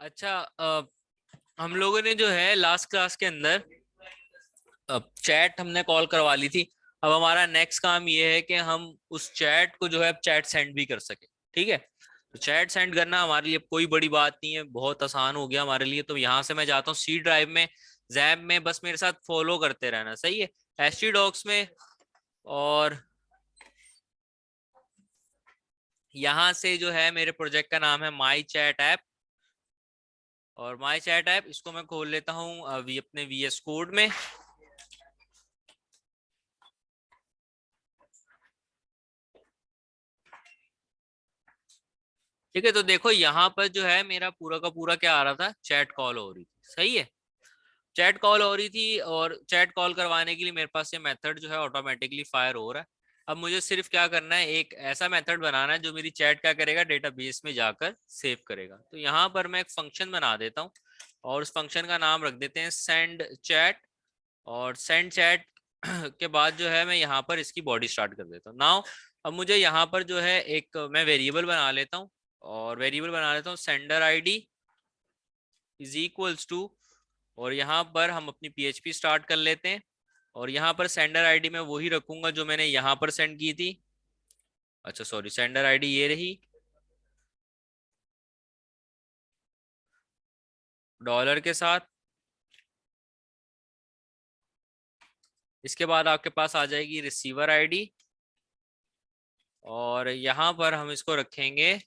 अच्छा, हम लोगों ने जो है लास्ट क्लास के अंदर चैट हमने कॉल करवा ली थी। अब हमारा नेक्स्ट काम ये है कि हम उस चैट को जो है चैट सेंड भी कर सके। ठीक है, तो चैट सेंड करना हमारे लिए कोई बड़ी बात नहीं है, बहुत आसान हो गया हमारे लिए। तो यहाँ से मैं जाता हूँ सी ड्राइव में, जैप में, बस मेरे साथ फॉलो करते रहना, सही है। एच डॉक्स में, और यहाँ से जो है मेरे प्रोजेक्ट का नाम है माई चैट ऐप। और माई चैट ऐप इसको मैं खोल लेता हूँ अभी अपने वीएस कोड में। ठीक है, तो देखो यहाँ पर जो है मेरा पूरा का पूरा क्या आ रहा था, चैट कॉल हो रही थी, सही है। चैट कॉल हो रही थी, और चैट कॉल करवाने के लिए मेरे पास ये मेथड जो है ऑटोमेटिकली फायर हो रहा है। अब मुझे सिर्फ क्या करना है, एक ऐसा मेथड बनाना है जो मेरी चैट क्या करेगा, डेटाबेस में जाकर सेव करेगा। तो यहाँ पर मैं एक फंक्शन बना देता हूँ, और उस फंक्शन का नाम रख देते हैं सेंड चैट। और सेंड चैट के बाद जो है मैं यहाँ पर इसकी बॉडी स्टार्ट कर देता हूँ नाउ। अब मुझे यहाँ पर जो है एक मैं वेरिएबल बना लेता हूँ, और वेरिएबल बना लेता हूँ sender ID is equals to, और यहाँ पर हम अपनी पीएचपी स्टार्ट कर लेते हैं। और यहाँ पर सेंडर आईडी मैं वही रखूंगा जो मैंने यहाँ पर सेंड की थी। अच्छा सॉरी, सेंडर आईडी ये रही, डॉलर के साथ। इसके बाद आपके पास आ जाएगी रिसीवर आईडी, और यहाँ पर हम इसको रखेंगे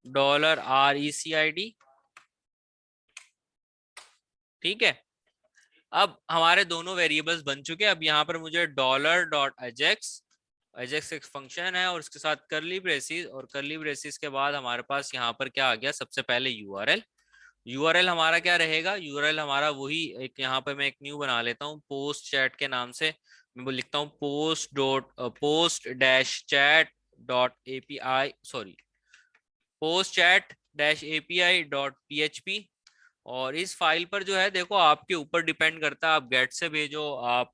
डॉलर RECID। ठीक है, अब हमारे दोनों वेरिएबल्स बन चुके हैं। अब यहाँ पर मुझे डॉलर डॉट अजेक्स, अजेक्स एक फंक्शन है और उसके साथ करली ब्रेसिस, और करली ब्रेसिस के बाद हमारे पास यहाँ पर क्या आ गया, सबसे पहले यूआरएल। यूआरएल हमारा क्या रहेगा, यूआरएल हमारा वही एक, यहाँ पे मैं एक न्यू बना लेता हूँ पोस्ट चैट के नाम से। मैं वो लिखता हूँ post dash chat dot API, sorry, post chat dash API dot PHP. और इस फाइल पर जो है देखो आपके ऊपर डिपेंड करता है, आप गेट से भेजो, आप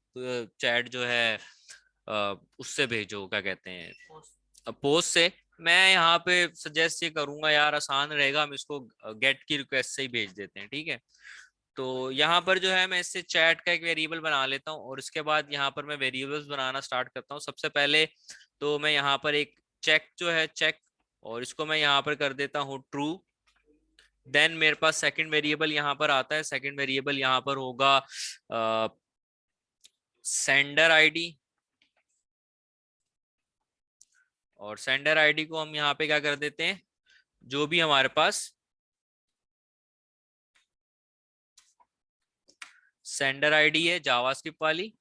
चैट जो है उससे भेजो, क्या कहते हैं, पोस्ट से। मैं यहाँ पे सजेस्ट ये करूंगा यार, आसान रहेगा, हम इसको गेट की रिक्वेस्ट से ही भेज देते हैं। ठीक है, तो यहाँ पर जो है मैं इससे चैट का एक वेरिएबल बना लेता हूँ, और उसके बाद यहाँ पर मैं वेरिएबल्स बनाना स्टार्ट करता हूँ। सबसे पहले तो मैं यहाँ पर एक चेक जो है चेक, और इसको मैं यहाँ पर कर देता हूँ ट्रू। देन मेरे पास सेकंड वेरिएबल यहाँ पर आता है, सेकंड वेरिएबल यहाँ पर होगा सेंडर आईडी। और सेंडर आईडी को हम यहाँ पे क्या कर देते हैं, जो भी हमारे पास सेंडर आईडी है जावास्क्रिप्ट वाली।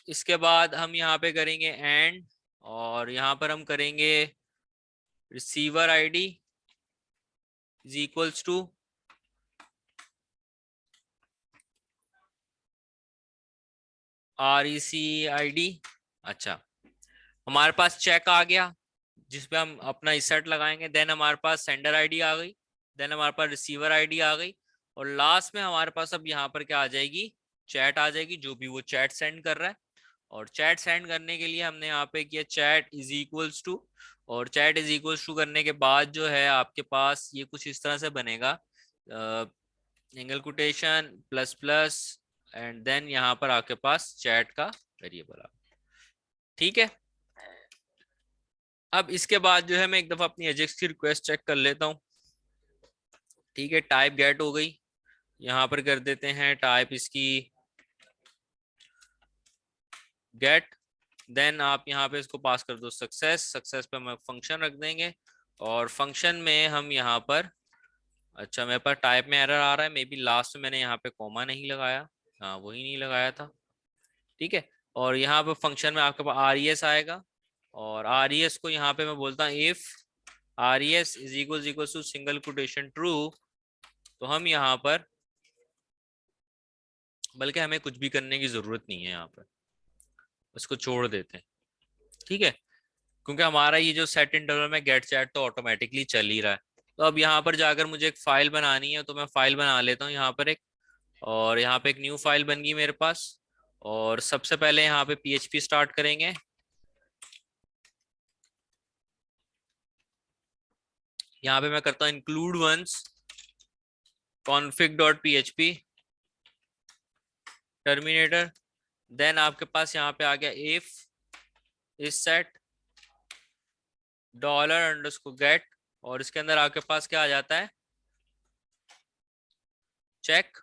इसके बाद हम यहाँ पे करेंगे एंड, और यहाँ पर हम करेंगे receiver ID is equals to RECID। अच्छा, हमारे पास चेक आ गया जिसपे हम अपना इंसर्ट लगाएंगे। देन हमारे पास सेंडर आईडी आ गई, देन हमारे पास रिसीवर आईडी आ गई, और लास्ट में हमारे पास अब यहाँ पर क्या आ जाएगी, चैट आ जाएगी, जो भी वो चैट सेंड कर रहा है। और चैट सेंड करने के लिए हमने यहाँ पे किया चैट इज इक्वल्स टू, और चैट इज इक्वल्स टू करने के बाद जो है आपके पास ये कुछ इस तरह से बनेगा, single quotation plus plus, and then यहाँ पर आपके पास चैट का वेरिएबल आ। ठीक है, अब इसके बाद जो है मैं एक दफा अपनी एजेक्स की रिक्वेस्ट चेक कर लेता हूँ। ठीक है, टाइप गेट हो गई, यहाँ पर कर देते हैं टाइप इसकी गेट। देन आप यहाँ पे इसको पास कर दो सक्सेस, सक्सेस पे हम फंक्शन रख देंगे, और फंक्शन में हम यहाँ पर, अच्छा मेरे पास टाइप में एरर आ रहा है, मे बी लास्ट में मैंने यहाँ पे कॉमा नहीं लगाया, हाँ वही नहीं लगाया था। ठीक है, और यहाँ पे फंक्शन में आपके पास RES आएगा, और RES को यहाँ पे मैं बोलता हूँ if RES is equal to single quotation true. तो हम यहाँ पर, बल्कि हमें कुछ भी करने की जरूरत नहीं है, यहाँ पर इसको छोड़ देते हैं। ठीक है, क्योंकि हमारा ये जो सेट इंटरवल में गेट चैट तो ऑटोमेटिकली चल ही रहा है। तो अब यहाँ पर जाकर मुझे एक फाइल बनानी है, तो मैं फाइल बना लेता हूँ यहाँ पर एक, और यहाँ पे एक न्यू फाइल बन गई मेरे पास। और सबसे पहले यहाँ पे PHP स्टार्ट करेंगे, यहाँ पे मैं करता हूँ include once config.php terminator. Then आपके पास यहाँ पे आ गया इफ इज सेट $_ और इसके अंदर आपके पास क्या आ जाता है, चेक।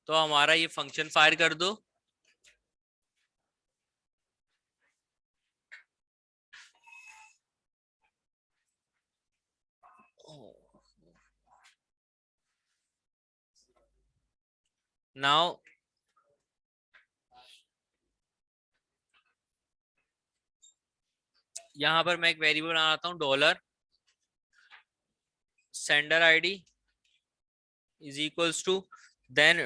तो हमारा ये फंक्शन फायर कर दो। नाउ यहाँ पर मैं एक वेरिएबल बनाता हूँ $sender id is equals to then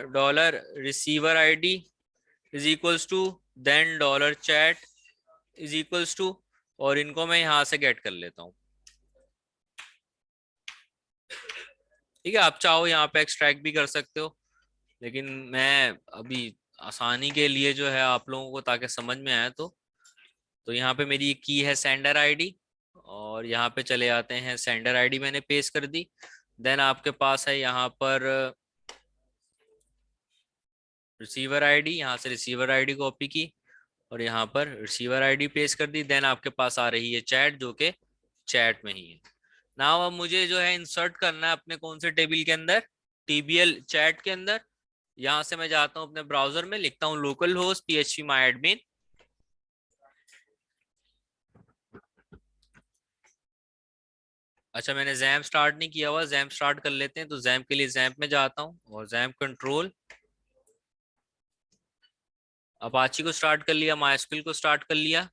$receiver id is equals to then $chat is equals to, और इनको मैं यहाँ से गेट कर लेता हूँ। ठीक है, आप चाहो यहाँ पे एक्सट्रैक्ट भी कर सकते हो, लेकिन मैं अभी आसानी के लिए जो है आप लोगों को ताकि समझ में आए तो यहाँ पे मेरी की है सेंडर आईडी, और यहाँ पे चले आते हैं। सेंडर आईडी मैंने पेस्ट कर दी। देन आपके पास है यहाँ पर रिसीवर आईडी, यहाँ से रिसीवर आईडी कॉपी की और यहाँ पर रिसीवर आईडी पेस्ट कर दी। देन आपके पास आ रही है चैट, जो कि चैट में ही है। नाउ अब मुझे जो है इंसर्ट करना है अपने कौन से टेबल के अंदर, टीबीएल चैट के अंदर। यहाँ से मैं जाता हूँ अपने ब्राउजर में, लिखता हूँ लोकल होस्ट php myadmin। अच्छा, मैंने जैम स्टार्ट नहीं किया हुआ, जैम स्टार्ट कर लेते हैं। तो जैम के लिए जैम में जाता हूँ और जैम कंट्रोल, अपाची को स्टार्ट कर लिया, माइस्क्यूएल को स्टार्ट कर लिया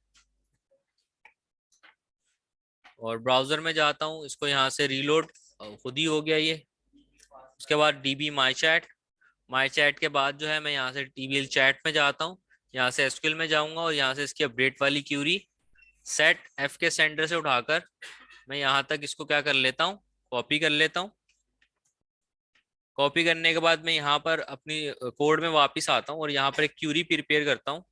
और ब्राउजर में जाता हूँ। इसको यहाँ से रीलोड खुद ही हो गया ये। उसके बाद डीबी माई चैट के बाद जो है मैं यहाँ से टीबीएल चैट में जाता हूँ। यहाँ से एसक्यूएल में जाऊंगा और यहाँ से इसकी अपडेट वाली क्यूरी सेट एफ के सेंटर से उठाकर मैं यहाँ तक इसको क्या कर लेता हूँ, कॉपी कर लेता हूँ। कॉपी करने के बाद मैं यहाँ पर अपनी कोड में वापस आता हूँ और यहाँ पर एक क्यूरी प्रिपेयर करता हूँ।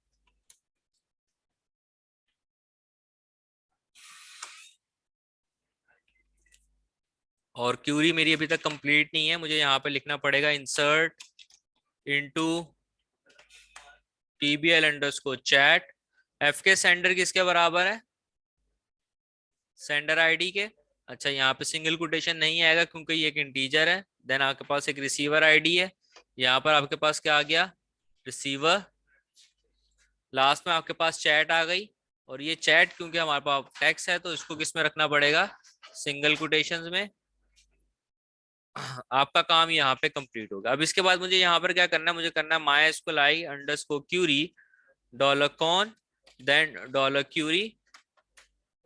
और क्यूरी मेरी अभी तक कंप्लीट नहीं है, मुझे यहाँ पे लिखना पड़ेगा इंसर्ट इनटू tbl_chat। एफ के सेंडर किसके बराबर है, सेंडर आईडी के। अच्छा, यहाँ पे सिंगल कोटेशन नहीं आएगा क्योंकि ये एक इंटीजर है। देन आपके पास एक रिसीवर आईडी है, यहाँ पर आपके पास क्या आ गया, रिसीवर। लास्ट में आपके पास चैट आ गई, और ये चैट क्योंकि हमारे पास टेक्स्ट है तो इसको किस में रखना पड़ेगा, सिंगल कोटेशंस में। आपका काम यहाँ पे कंप्लीट होगा। अब इसके बाद मुझे यहाँ पर क्या करना है, मुझे करना है mysqli_query $con देन $query,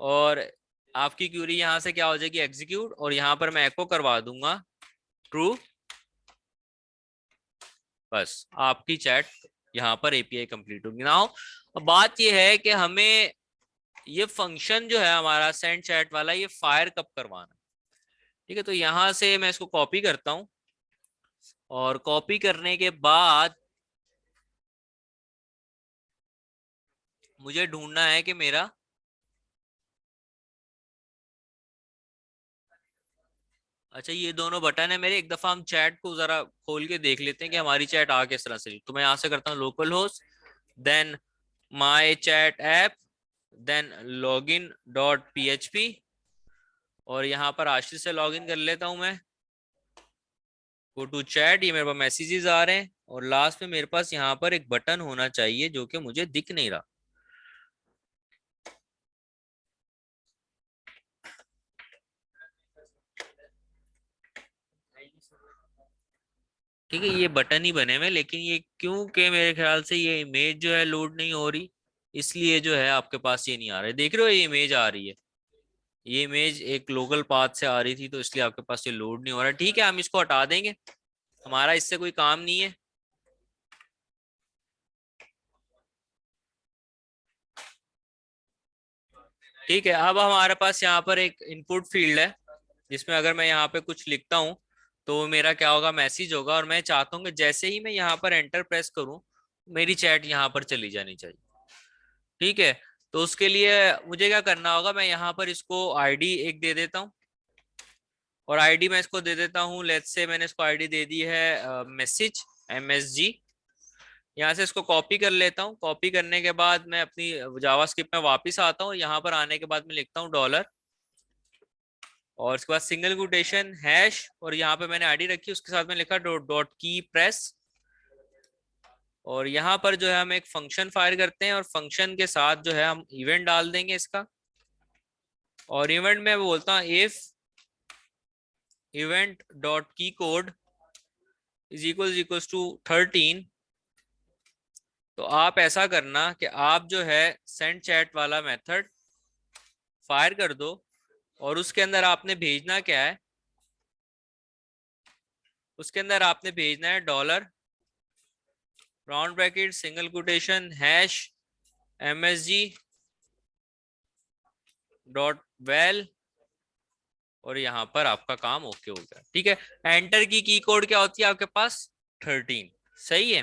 और आपकी क्यूरी यहाँ से क्या हो जाएगी, एग्जीक्यूट। और यहाँ पर मैं एको करवा दूंगा ट्रू। बस आपकी चैट यहाँ पर एपीआई कंप्लीट होगी। नाउ बात ये है कि हमें ये फंक्शन जो है हमारा सेंड चैट वाला, ये फायर कब करवाना। ठीक है, तो यहाँ से मैं इसको कॉपी करता हूँ और कॉपी करने के बाद मुझे ढूंढना है कि मेरा अच्छा ये दोनों बटन है मेरे। एक दफा हम चैट को जरा खोल के देख लेते हैं कि हमारी चैट आ किस तरह से। तो मैं यहाँ से करता हूँ local host then my chat app then login.php, और यहाँ पर आशीष से लॉगिन कर लेता हूँ मैं। गो टू चैट, ये मेरे पास मैसेजेस आ रहे हैं और लास्ट में मेरे पास यहाँ पर एक बटन होना चाहिए जो कि मुझे दिख नहीं रहा। ठीक है, ये बटन ही बने हुए, लेकिन ये क्योंकि मेरे ख्याल से ये इमेज जो है लोड नहीं हो रही, इसलिए जो है आपके पास ये नहीं आ रहा है। देख रहे हो, ये इमेज आ रही है, ये इमेज एक लोकल पाथ से आ रही थी तो इसलिए आपके पास ये लोड नहीं हो रहा। ठीक है, हम इसको हटा देंगे, हमारा इससे कोई काम नहीं है। ठीक है, अब हमारे पास यहाँ पर एक इनपुट फील्ड है जिसमें अगर मैं यहाँ पे कुछ लिखता हूँ तो मेरा क्या होगा, मैसेज होगा। और मैं चाहता हूँ कि जैसे ही मैं यहाँ पर एंटर प्रेस करूँ मेरी चैट यहाँ पर चली जानी चाहिए। ठीक है, तो उसके लिए मुझे क्या करना होगा, मैं यहाँ पर इसको आईडी एक दे देता हूँ। और आईडी मैं इसको दे देता हूँ, लेट्स से मैंने इसको आईडी दे दी है मैसेज MSG। यहाँ से इसको कॉपी कर लेता हूँ। कॉपी करने के बाद मैं अपनी जावास्क्रिप्ट में वापस आता हूँ। यहाँ पर आने के बाद मैं लिखता हूँ डॉलर और उसके बाद सिंगल कोटेशन हैश, और यहाँ पे मैंने आईडी रखी, उसके साथ में लिखा डॉट की प्रेस। और यहाँ पर जो है हम एक फंक्शन फायर करते हैं और फंक्शन के साथ जो है हम इवेंट डाल देंगे इसका। और इवेंट में बोलता हूँ इफ इवेंट डॉट की कोड इज इक्वल्स टू 13। तो आप ऐसा करना कि आप जो है सेंड चैट वाला मेथड फायर कर दो और उसके अंदर आपने भेजना क्या है, उसके अंदर आपने भेजना है dollar round bracket single quotation hash MSG dot well, और यहाँ पर आपका काम ओके हो गया। ठीक है, एंटर की कोड क्या होती है आपके पास 13। सही है।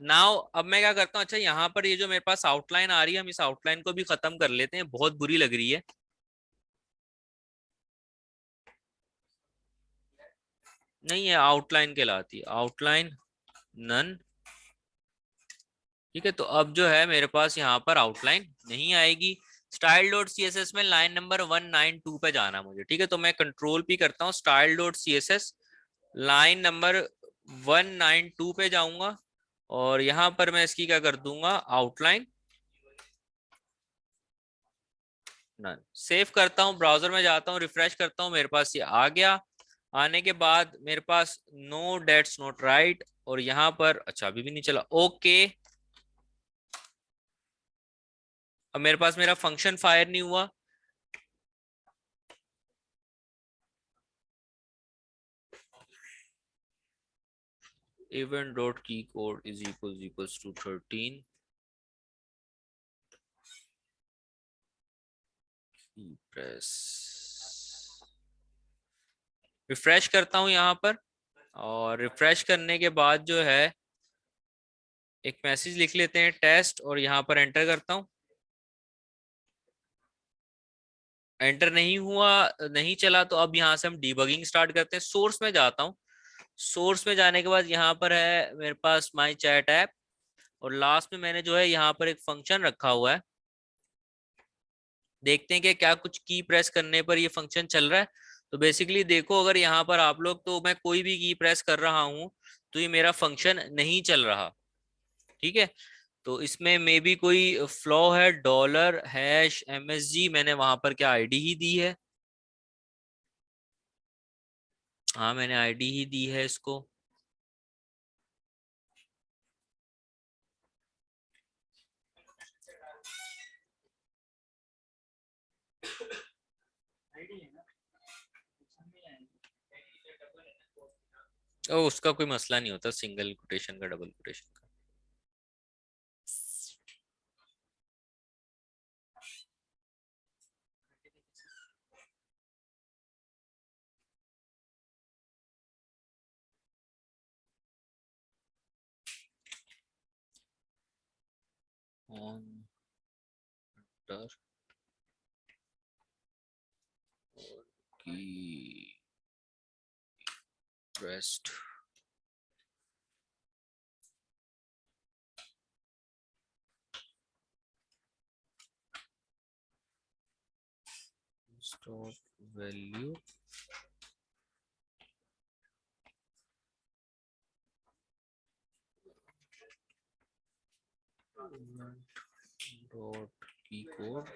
नाउ अब मैं क्या करता हूँ, अच्छा यहाँ पर ये जो मेरे पास आउटलाइन आ रही है, हम इस आउटलाइन को भी खत्म कर लेते हैं, बहुत बुरी लग रही है। नहीं है, आउटलाइन कहलाती है, आउटलाइन नन। ठीक है, तो अब जो है मेरे पास यहाँ पर आउटलाइन नहीं आएगी। Style dot C S S में लाइन नंबर 192 पे जाना मुझे। ठीक है, तो मैं कंट्रोल पी करता हूँ, style dot C S S line number 192 पे जाऊंगा और यहाँ पर मैं इसकी क्या कर दूंगा, आउटलाइन नन। सेव करता हूँ, ब्राउजर में जाता हूँ, रिफ्रेश करता हूँ, मेरे पास ये आ गया। आने के बाद मेरे पास नो डेट्स नॉट राइट, और यहाँ पर अच्छा अभी भी नहीं चला, ओके। अब मेरे पास मेरा फंक्शन फायर नहीं हुआ। event dot key code is equals to 13 press. Refresh करता हूं यहाँ पर, और रिफ्रेश करने के बाद जो है एक मैसेज लिख लेते हैं टेस्ट, और यहाँ पर एंटर करता हूँ। एंटर नहीं हुआ, नहीं चला, तो अब यहाँ से हम डिबगिंग स्टार्ट करते हैं। सोर्स में जाता हूँ, सोर्स में जाने के बाद यहाँ पर है मेरे पास माई चैट ऐप, और लास्ट में मैंने जो है यहाँ पर एक फंक्शन रखा हुआ है। देखते हैं कि क्या कुछ की प्रेस करने पर ये फंक्शन चल रहा है। तो बेसिकली देखो, अगर यहाँ पर आप लोग, तो मैं कोई भी की प्रेस कर रहा हूँ तो ये मेरा फंक्शन नहीं चल रहा। ठीक है, तो इसमें मे बी कोई फ्लॉ है। डॉलर हैश MSG मैंने वहां पर क्या आईडी ही दी है, हाँ मैंने आईडी ही दी है इसको। ओ, उसका कोई मसला नहीं होता, सिंगल कोटेशन का डबल कोटेशन का। ऑन की pressed dot value dot key code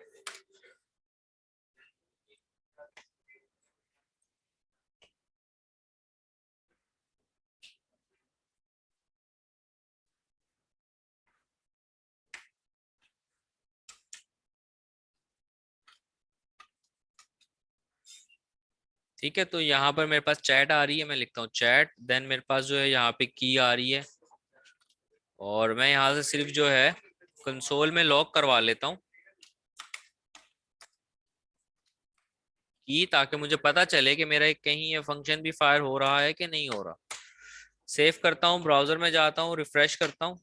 ठीक है, तो यहाँ पर मेरे पास चैट आ रही है, मैं लिखता हूँ चैट, देन मेरे पास जो है यहाँ पे की आ रही है, और मैं यहाँ से सिर्फ जो है कंसोल में लॉक करवा लेता हूँ की, ताकि मुझे पता चले कि मेरा कहीं ये फंक्शन भी फायर हो रहा है कि नहीं हो रहा। सेव करता हूँ, ब्राउजर में जाता हूँ, रिफ्रेश करता हूँ,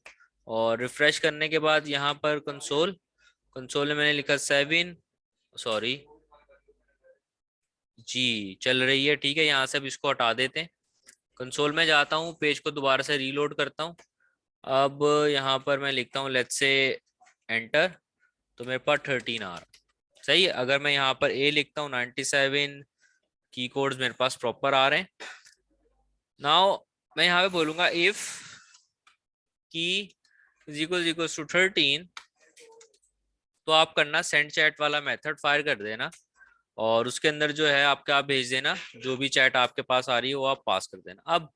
और रिफ्रेश करने के बाद यहाँ पर कंसोल, कंसोल में मैंने लिखा 7, सॉरी जी चल रही है, ठीक है। यहाँ से अब इसको हटा देते हैं। कंसोल में जाता हूँ, पेज को दोबारा से रीलोड करता हूँ। अब यहाँ पर मैं लिखता हूँ लेट्स से एंटर, तो मेरे पास 13 आ रहा। सही है। अगर मैं यहाँ पर ए लिखता हूँ 97 की कोड्स मेरे पास प्रॉपर आ रहे हैं। नाउ मैं यहाँ पे बोलूंगा इफ की इज इक्वल टू 13, तो आप करना सेंड चैट वाला मेथड फायर कर देना, और उसके अंदर जो है आपके आप भेज देना जो भी चैट आपके पास आ रही है वो आप पास कर देना। अब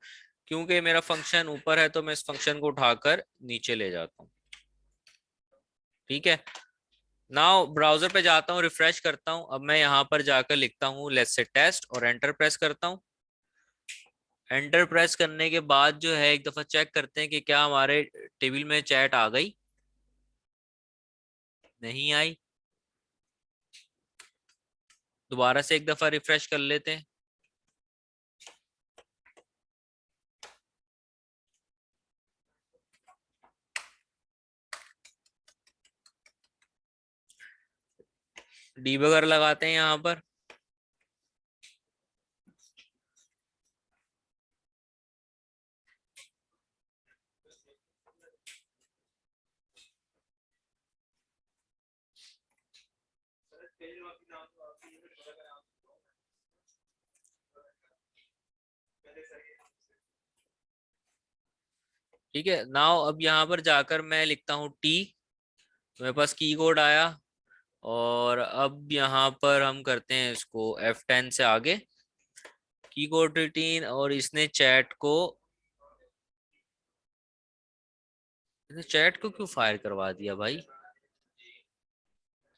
क्योंकि मेरा फंक्शन ऊपर है तो मैं इस फंक्शन को उठाकर नीचे ले जाता हूँ, ठीक है। नाउ ब्राउजर पे जाता हूँ, रिफ्रेश करता हूँ। अब मैं यहाँ पर जाकर लिखता हूँ लेट्स से टेस्ट और एंटर प्रेस करता हूँ। एंटर प्रेस करने के बाद जो है एक दफा चेक करते हैं कि क्या हमारे टेबल में चैट आ गई। नहीं आई। दोबारा से एक दफा रिफ्रेश कर लेते हैं। डीबगर लगाते हैं यहाँ पर। ठीक है। नाउ अब यहाँ पर जाकर मैं लिखता हूँ टी, तो मेरे पास की कोड आया। और अब यहाँ पर हम करते हैं इसको F10 से आगे की कोड रूटीन, और इसने चैट को क्यों फायर करवा दिया भाई।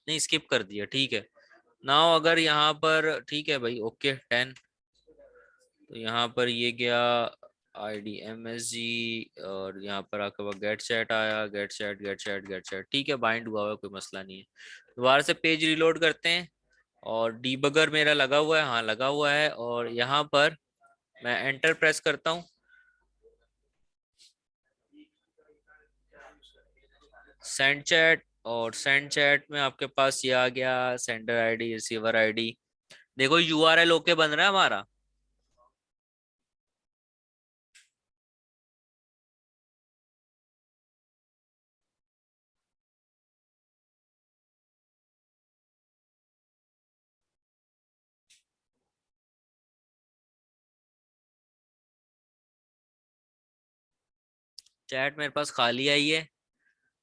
नहीं, स्किप कर दिया, ठीक है। नाउ अगर यहाँ पर ठीक है भाई, ओके 10, तो यहाँ पर ये गया IDMSG, और यहाँ पर आपके पास गेट चैट आया, get chat get chat get chat, ठीक है, बाइंड हुआ हुआ, कोई मसला नहीं है। दोबारा से पेज रिलोड करते हैं, और डीबगर मेरा लगा हुआ है, हाँ लगा हुआ है, और यहाँ पर मैं एंटर प्रेस करता हूँ। सेंड चैट, और सेंड चैट में आपके पास ये आ गया सेंडर आईडी रिसीवर आईडी। देखो URL ओके बन रहा है हमारा। चैट मेरे पास खाली आई है,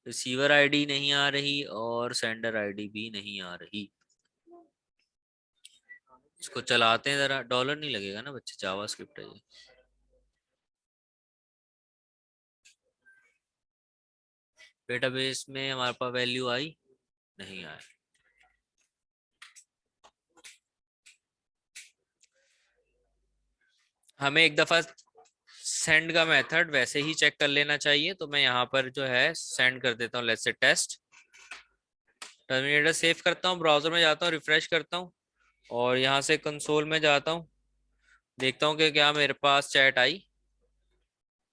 रिसीवर आईडी नहीं आ रही, और सेंडर आईडी भी नहीं आ रही। इसको चलाते हैं जरा। डॉलर नहीं लगेगा ना बच्चे, जावा स्क्रिप्ट है ये। डेटाबेस में हमारे पास वैल्यू आई, नहीं आया। हमें एक दफा सेंड का मेथड वैसे ही चेक कर लेना चाहिए, तो मैं यहाँ पर जो है सेंड कर देता हूँ let's say test. Terminator save करता हूँ, ब्राउजर में जाता हूँ, रिफ्रेश करता हूँ, और यहाँ से कंसोल में जाता हूँ, देखता हूँ कि क्या मेरे पास चैट आई।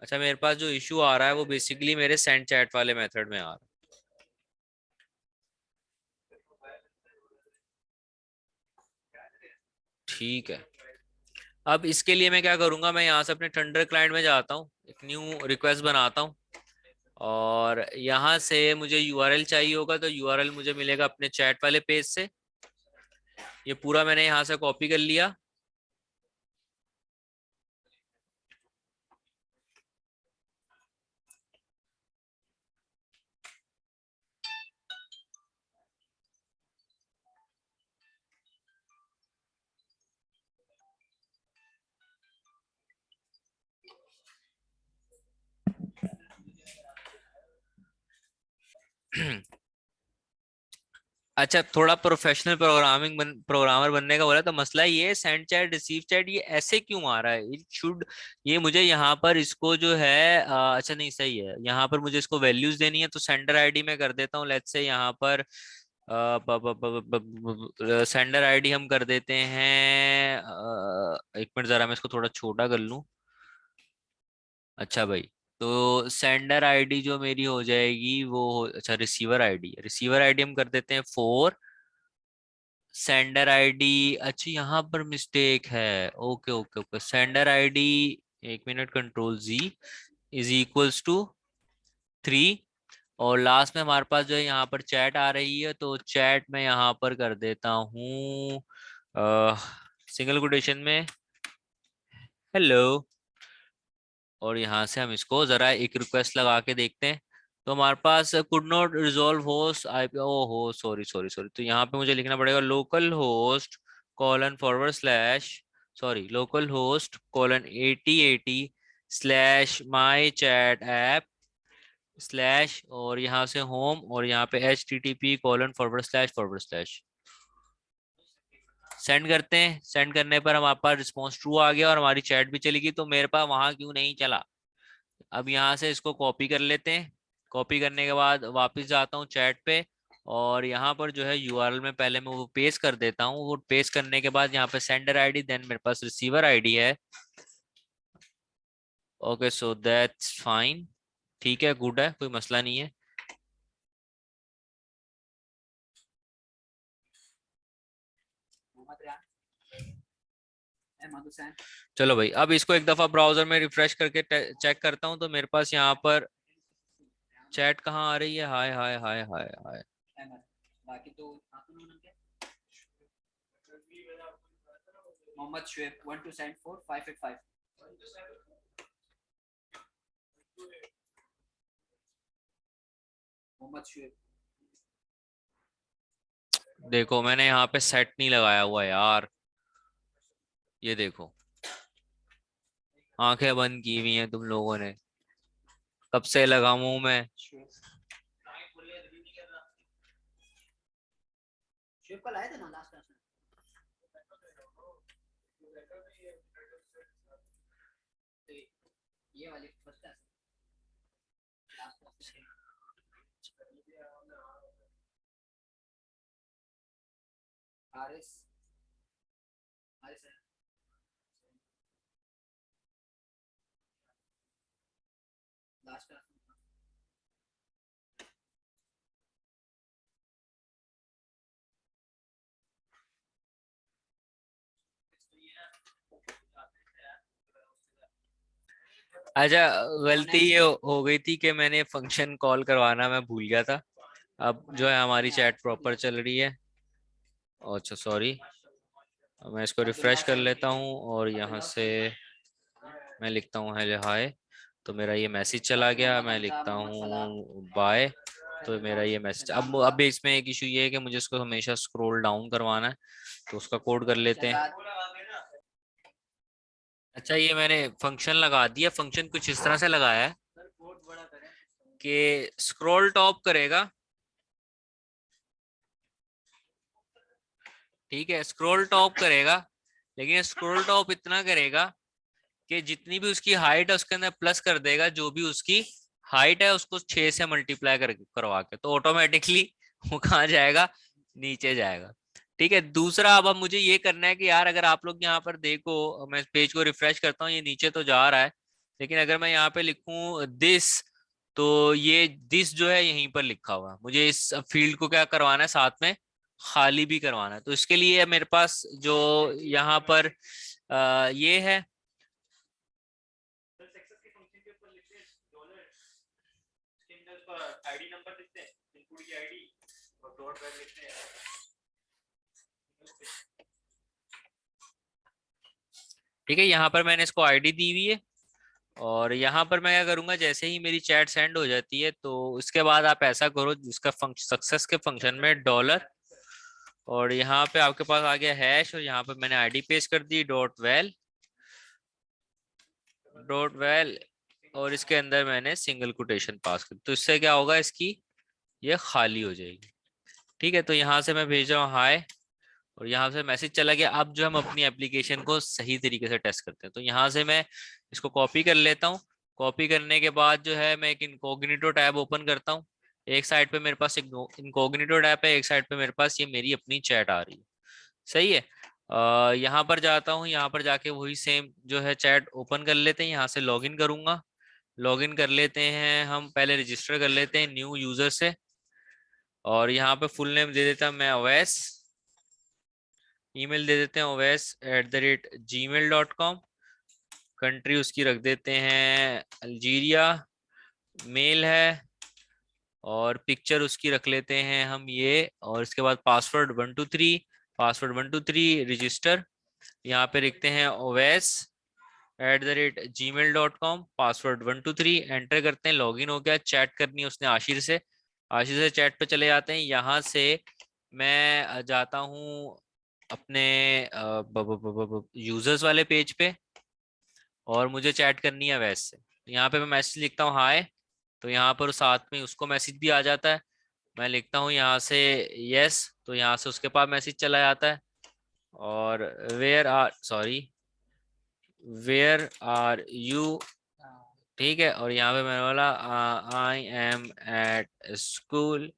अच्छा, मेरे पास जो इशू आ रहा है वो बेसिकली मेरे सेंड चैट वाले मेथड में आ रहा है। ठीक है। अब इसके लिए मैं क्या करूंगा, मैं यहाँ से अपने थंडर क्लाइंट में जाता हूँ, एक न्यू रिक्वेस्ट बनाता हूँ, और यहाँ से मुझे यूआरएल चाहिए होगा, तो यूआरएल मुझे मिलेगा अपने चैट वाले पेज से। ये पूरा मैंने यहाँ से कॉपी कर लिया। अच्छा, थोड़ा प्रोफेशनल प्रोग्रामर बनने का बोला, तो मसला ये है सेंड चैट रिसीव चैट ये ऐसे क्यों आ रहा है। इट शुड, ये मुझे यहाँ पर इसको जो है अच्छा नहीं सही है, यहाँ पर मुझे इसको वैल्यूज देनी है, तो सेंडर आईडी में कर देता हूँ लेट्स से यहाँ पर सेंडर आईडी हम कर देते हैं एक मिनट जरा मैं इसको थोड़ा छोटा कर लूँ। अच्छा भाई, तो सेंडर आईडी जो मेरी हो जाएगी वो अच्छा रिसीवर आईडी हम कर देते हैं 4 सेंडर आईडी, अच्छा यहाँ पर मिस्टेक है। Okay okay okay, sender ID, एक minute, control G, is equals to 3, और लास्ट में हमारे पास जो है यहाँ पर चैट आ रही है, तो चैट में यहाँ पर कर देता हूँ सिंगल कोटेशन में हेलो, और यहाँ से हम इसको जरा एक रिक्वेस्ट लगा के देखते हैं। तो हमारे पास could not resolve host IP, ओहो सॉरी सॉरी सॉरी, तो यहाँ पे मुझे लिखना पड़ेगा localhost colon forward slash, sorry localhost colon 8080 slash my chat app slash, और यहाँ से होम, और यहाँ पे http colon forward slash send करते हैं। सेंड करने पर हमारे पास रिस्पॉन्स ट्रू आ गया और हमारी चैट भी चली गई। तो मेरे पास वहां क्यों नहीं चला? अब यहाँ से इसको कॉपी कर लेते हैं। कॉपी करने के बाद वापस जाता हूँ चैट पे, और यहाँ पर जो है यूआरएल में पहले मैं वो पेस्ट कर देता हूँ। वो पेस्ट करने के बाद यहाँ पे सेंडर आईडी, देन मेरे पास रिसीवर आईडी है। ओके सो दैट्स फाइन, ठीक है, गुड है, कोई मसला नहीं है। चलो भाई, अब इसको एक दफा ब्राउजर में रिफ्रेश करके चेक करता हूँ, तो मेरे पास यहाँ पर चैट कहाँ आ रही है? हाय हाय हाय हाय हाय। बाकी तो मोहम्मद शुएब 1274585। मोहम्मद शुएब, देखो मैंने यहाँ पे सेट नहीं लगाया हुआ यार, ये देखो आंखें बंद की हुई हैं तुम लोगों ने, कब से लगाऊं मैं? शुएब कल आए थे ना लास्ट क्लास में। ये वाली फर्स्ट क्लास लास्ट क्लास में हारिस, हारिस है। लास्ट क्लास में अच्छा, गलती ये हो गई थी कि मैंने फंक्शन कॉल करवाना मैं भूल गया था। अब जो है हमारी चैट प्रॉपर चल रही है। अच्छा सॉरी, मैं इसको रिफ्रेश कर लेता हूँ और यहाँ से मैं लिखता हूँ हेलो हाय, तो मेरा ये मैसेज चला गया। मैं लिखता हूँ बाय, तो मेरा ये मैसेज, अब इसमें एक इशू ये है कि मुझे इसको हमेशा स्क्रॉल डाउन करवाना है, तो उसका कोड कर लेते हैं। अच्छा, ये मैंने फंक्शन लगा दिया। फंक्शन कुछ इस तरह से लगाया है कि स्क्रॉल टॉप करेगा, ठीक है, स्क्रॉल टॉप करेगा, लेकिन स्क्रॉल टॉप इतना करेगा कि जितनी भी उसकी हाइट है उसके अंदर प्लस कर देगा, जो भी उसकी हाइट है उसको 6 से मल्टीप्लाई करवा के, तो ऑटोमेटिकली वो कहाँ जाएगा? नीचे जाएगा। ठीक है, दूसरा अब मुझे ये करना है कि यार अगर आप लोग यहाँ पर देखो, मैं पेज को रिफ्रेश करता हूँ, ये नीचे तो जा रहा है, लेकिन अगर मैं यहाँ पे लिखूं दिस, तो ये दिस जो है यहीं पर लिखा हुआ है। मुझे इस फील्ड को क्या करवाना है, साथ में खाली भी करवाना है। तो इसके लिए मेरे पास जो यहाँ पर ये है, आईडी नंबर लिखते हैं, इनपुट की आईडी और डॉट वैल्यू लिखते हैं। ठीक है, यहाँ पर मैंने इसको आईडी दी हुई है, और यहाँ पर मैं क्या करूंगा, जैसे ही मेरी चैट सेंड हो जाती है तो उसके बाद आप ऐसा करो, जिसका सक्सेस के फंक्शन में डॉलर, और यहाँ पे आपके पास आ गया हैश, और यहाँ पे मैंने आईडी पेस्ट कर दी डॉट वेल, और इसके अंदर मैंने सिंगल कोटेशन पास कर, तो इससे क्या होगा, इसकी ये खाली हो जाएगी। ठीक है, तो यहाँ से मैं भेज रहा हूँ हाय, और यहाँ से मैसेज चला गया। अब जो हम अपनी एप्लीकेशन को सही तरीके से टेस्ट करते हैं, तो यहाँ से मैं इसको कॉपी कर लेता हूँ। कॉपी करने के बाद जो है मैं एक इनकॉग्निटो टैब ओपन करता हूँ। एक साइड पे मेरे पास एक इनकॉग्निटो टैब है, एक साइड पे मेरे पास ये मेरी अपनी चैट आ रही है। सही है। यहाँ पर जाता हूँ, यहाँ पर जाके वही सेम जो है चैट ओपन कर लेते हैं। यहाँ से लॉगिन करूंगा, लॉगिन कर लेते हैं, हम पहले रजिस्टर कर लेते हैं न्यू यूजर से, और यहाँ पे फुल नेम दे देता मैं अवैस, ईमेल दे देते हैं oves@gmail.com। कंट्री उसकी रख देते हैं अल्जीरिया, मेल है, और पिक्चर उसकी रख लेते हैं हम ये, और इसके बाद पासवर्ड 123, पासवर्ड 123 रजिस्टर। यहाँ पे लिखते हैं oves@gmail.com, पासवर्ड 123 एंटर करते हैं। लॉगिन हो गया, चैट करनी है उसने आशिर से, आशिर से चैट पे चले जाते हैं। यहाँ से मैं जाता हूँ अपने यूजर्स वाले पेज पे, और मुझे चैट करनी है वैसे। यहाँ पे मैं मैसेज लिखता हूँ हाय, तो यहाँ पर साथ में उसको मैसेज भी आ जाता है। मैं लिखता हूँ यहाँ से यस, तो यहाँ से उसके पास मैसेज चला जाता है। और वेयर आर यू, ठीक है, और यहाँ पे मैंने बोला आई एम एट स्कूल,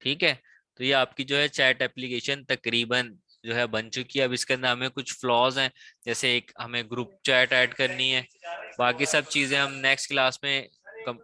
ठीक है। तो ये आपकी जो है चैट एप्लीकेशन तकरीबन जो है बन चुकी है। अब इसके अंदर हमें कुछ फ्लॉज हैं, जैसे एक हमें ग्रुप चैट ऐड करनी है, बाकी सब चीजें हम नेक्स्ट क्लास में